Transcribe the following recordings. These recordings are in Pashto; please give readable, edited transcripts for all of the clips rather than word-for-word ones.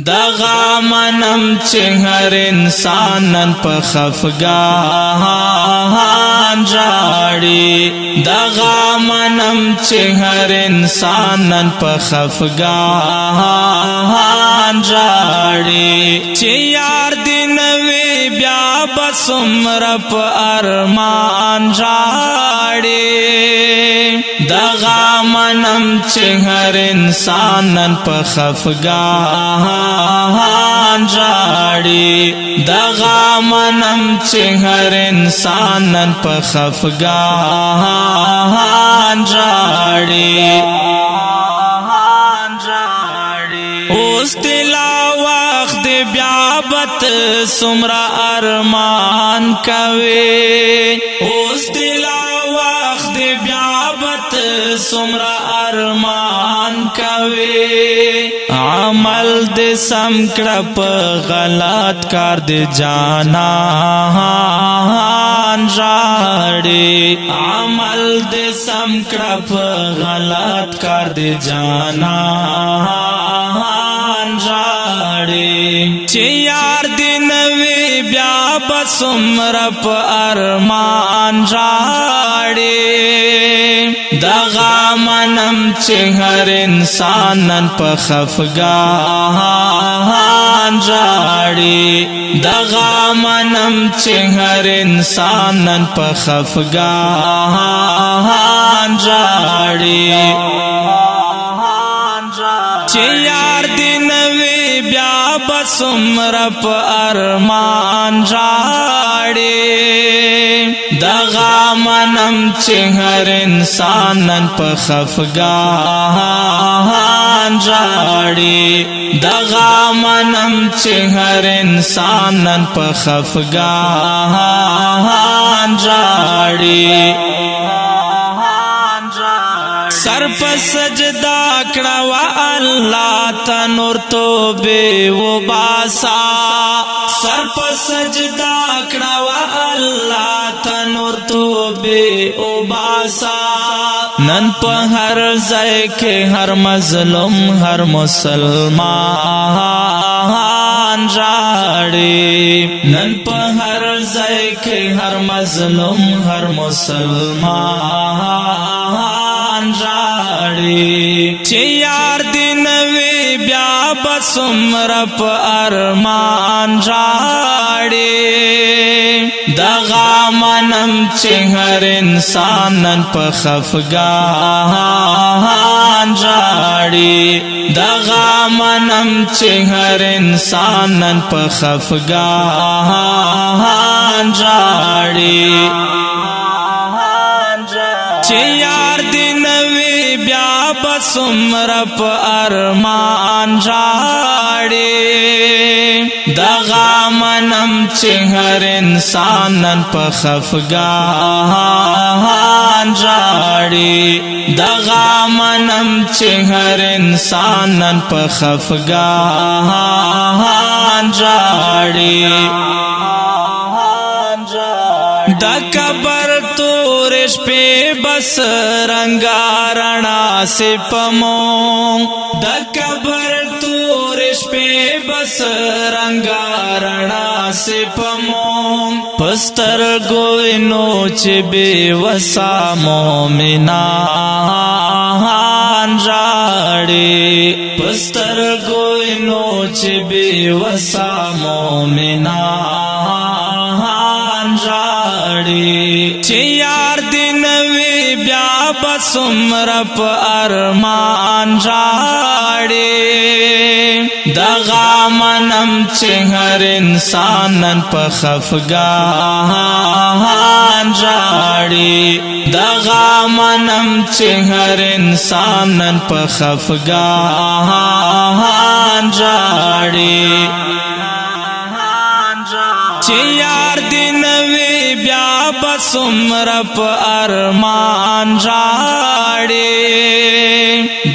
دغا منم چې هر انسانن په خفګان راړي دغا منم چې هر انسانن په خفګان راړي چې یار دې نوې بیا بس عمر په ارمان راړي دغا منم چې هر انسانن په خفګان راړي دغا منم چې هر انسانن په خفګان راړي اوس دلا وخت بیا بت سمرا ارمان کوي اوس دلا وخت بیا بت سمرا ارمان کوي عمل دې سم کړه په غلط کار دې جانان راړي عمل دې سم کړه په غلط کار دې جانان راړي چې یار دې نوې بیا بس عمر په ارمان راړي دغا منم چې هر انسانن په خفګان راړي دغا منم چې هر انسانن په خفګان راړي چې یار دې نوې بیا بس عمر په ارمان راړي دغا منم چې هر انسانن په خفګان راړي دغا منم چې هر انسانن په خفګان راړي سر په سجدا کړه وا الله ته نور توبه و باسا سر په سجدا کړه وا الله ته نور توبه و باسا نن په هر ځای کې هر مظلوم هر مسلمان راړي نن په هر ځای کې هر مظلوم هر مسلمان راړي چې یار دې نوې بیا بس عمر په ارمان راړي دغا منم چې هر انسانن په خفګان راړي دغا منم چې هر انسانن په خفګان راړي چې یار دې نوې بیا بس عمر په ارمان راړي دغا منم چې هر انسانن په خفګان راړي دغا منم چې هر انسانن په خفګان راړي دا کبر تور شپې بس رنگارنا سپمو دا کبر تور شپې بس رنگارنا سپمو پستر گوینو چې بے وسا مومنان راړي پستر گوینو چې بے وسا مومنان راړي چې یار دې نوې بیا بس عمر په ارمان راړي دغا منم چې هر انسانن په خفګان راړي دغا منم چې هر انسانن په خفګان راړي چې یار دې نوې بیا بس عمر په ارمان راړي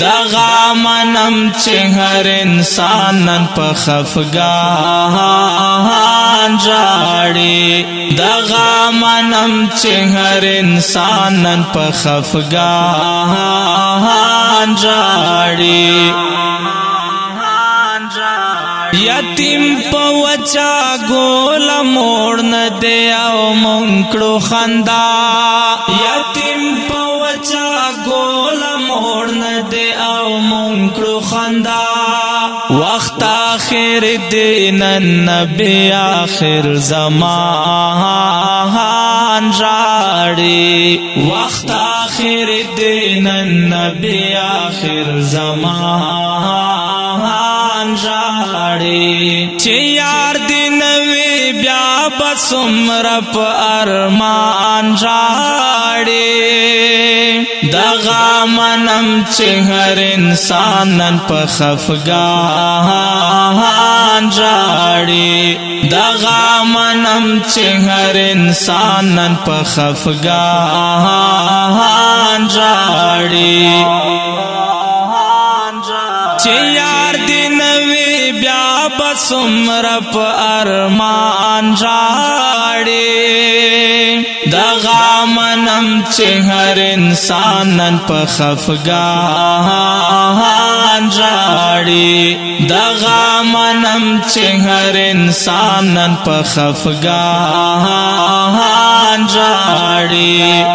دغا منم چې هر انسانن په خفګان راړي دغا منم چې هر انسانن په خفګان راړي یتیم په وچا ګول موړ نه دی او مونکړو خندا یتیم په وچا ګول موړ نه دی او مونکړو خندا وقت آخر دین النبی آخر زمان راڑی وقت آخر دین النبی آخر زمان راڑی چه یار دین وی بیا بسمر پا ارمان راڑی دغا منم چه هر انسانن پا خفگان راڑی دغا منم چه هر انسانن پا خفگان راڑی چه یار دی نوی بیا بسمر پا ارمان راڑی دغا منم چه هر انسانن پا خفگان راڑی دغا منم چه هر انسانن پا خفگان راڑی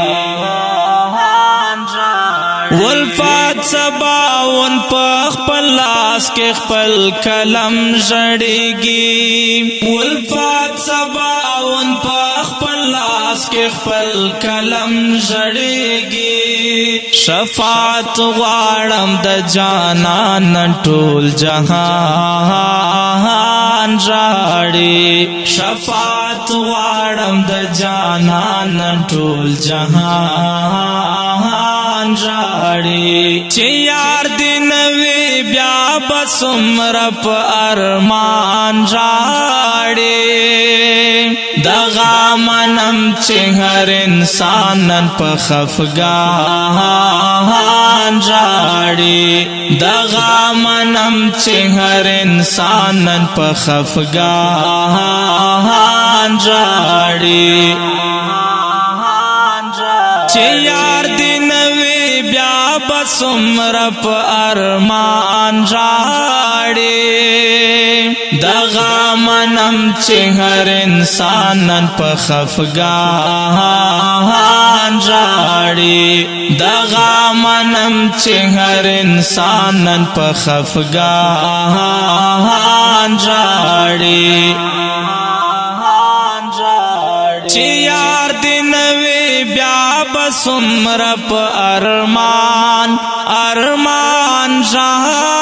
ولفات سباون پا خپل لاس کے خپل کلم جڑیگی ولفات سباون پا خپل لاس کے خپل کلم جڑیگی شفاعت غواړم د جانان ټول جهان راړي شفاعت غواړم د جانان ټول جهان راڑی چه یار دی نوی بیا بسمر پا ارمان راڑی دغا منم چه هر انسانن پا خفگان راڑی دغا منم چه هر انسانن پا خفگان راڑی چه یار دی نوی بیا بسمر پا ارمان راڑی دغا منم چه هر انسانن پا خفگان راڑی دغا منم چه هر انسانن پا خفگان راڑی چه یار دی نوی بیا بسمر پا ارمان راڑی